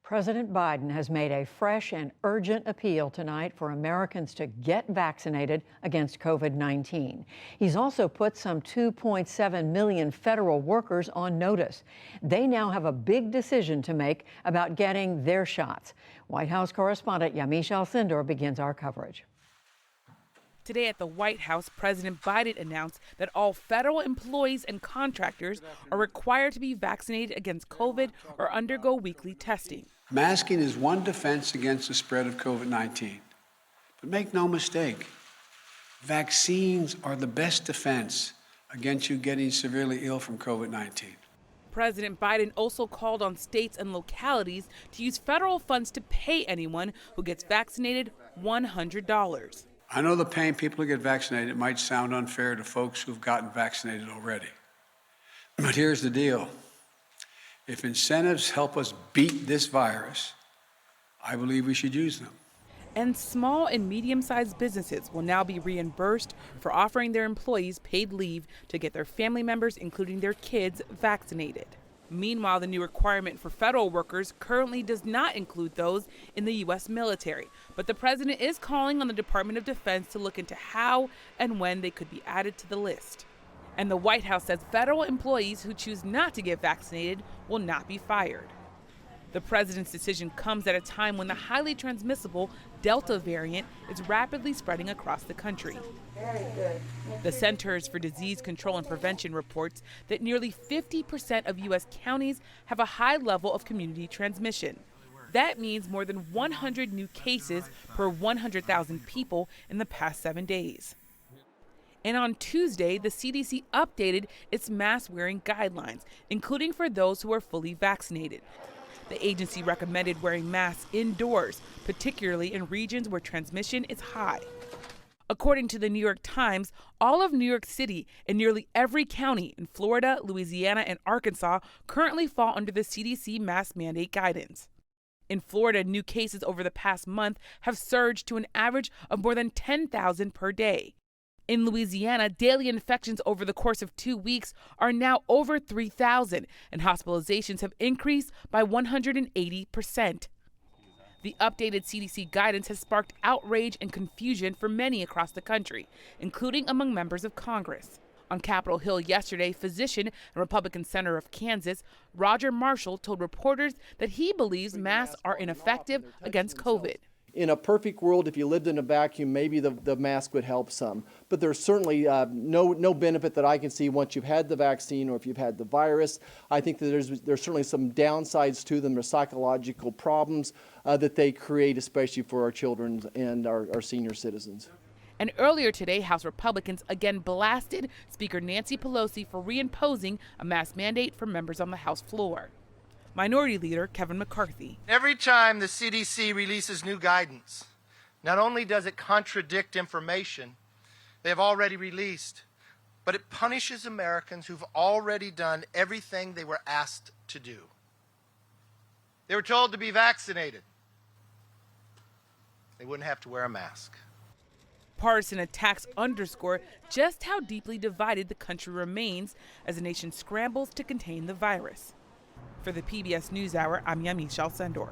President Biden has made a fresh and urgent appeal tonight for Americans to get vaccinated against COVID-19. He's also put some 2.7 million federal workers on notice. They now have a big decision to make about getting their shots. White House correspondent Yamiche Alcindor begins our coverage. Today at the White House, President Biden announced that all federal employees and contractors are required to be vaccinated against COVID or undergo weekly testing. Masking is one defense against the spread of COVID-19. But make no mistake, vaccines are the best defense against you getting severely ill from COVID-19. President Biden also called on states and localities to use federal funds to pay anyone who gets vaccinated $100. I know the paying people to get vaccinated might sound unfair to folks who've gotten vaccinated already. But here's the deal. If incentives help us beat this virus, I believe we should use them. And small and medium-sized businesses will now be reimbursed for offering their employees paid leave to get their family members, including their kids, vaccinated. Meanwhile, the new requirement for federal workers currently does not include those in the U.S. military. But the president is calling on the Department of Defense to look into how and when they could be added to the list. And the White House says federal employees who choose not to get vaccinated will not be fired. The president's decision comes at a time when the highly transmissible Delta variant is rapidly spreading across the country. The Centers for Disease Control and Prevention reports that nearly 50% of U.S. counties have a high level of community transmission. That means more than 100 new cases per 100,000 people in the past 7 days. And on Tuesday, the CDC updated its mask-wearing guidelines, including for those who are fully vaccinated. The agency recommended wearing masks indoors, particularly in regions where transmission is high. According to the New York Times, all of New York City and nearly every county in Florida, Louisiana, and Arkansas currently fall under the CDC mask mandate guidance. In Florida, new cases over the past month have surged to an average of more than 10,000 per day. In Louisiana, daily infections over the course of 2 weeks are now over 3,000, and hospitalizations have increased by 180%. The updated CDC guidance has sparked outrage and confusion for many across the country, including among members of Congress. On Capitol Hill yesterday, physician and Republican Senator of Kansas, Roger Marshall, told reporters that he believes masks are ineffective against COVID. In a perfect world, if you lived in a vacuum, maybe the mask would help some. But there's certainly no benefit that I can see once you've had the vaccine or if you've had the virus. I think that there's certainly some downsides to them. There's psychological problems that they create, especially for our children and our senior citizens. And earlier today, House Republicans again blasted Speaker Nancy Pelosi for reimposing a mask mandate for members on the House floor. Minority Leader Kevin McCarthy. Every time the CDC releases new guidance, not only does it contradict information they have already released, but it punishes Americans who've already done everything they were asked to do. They were told to be vaccinated. They wouldn't have to wear a mask. Partisan attacks underscore just how deeply divided the country remains as the nation scrambles to contain the virus. For the PBS NewsHour, I'm Yamiche Alcindor.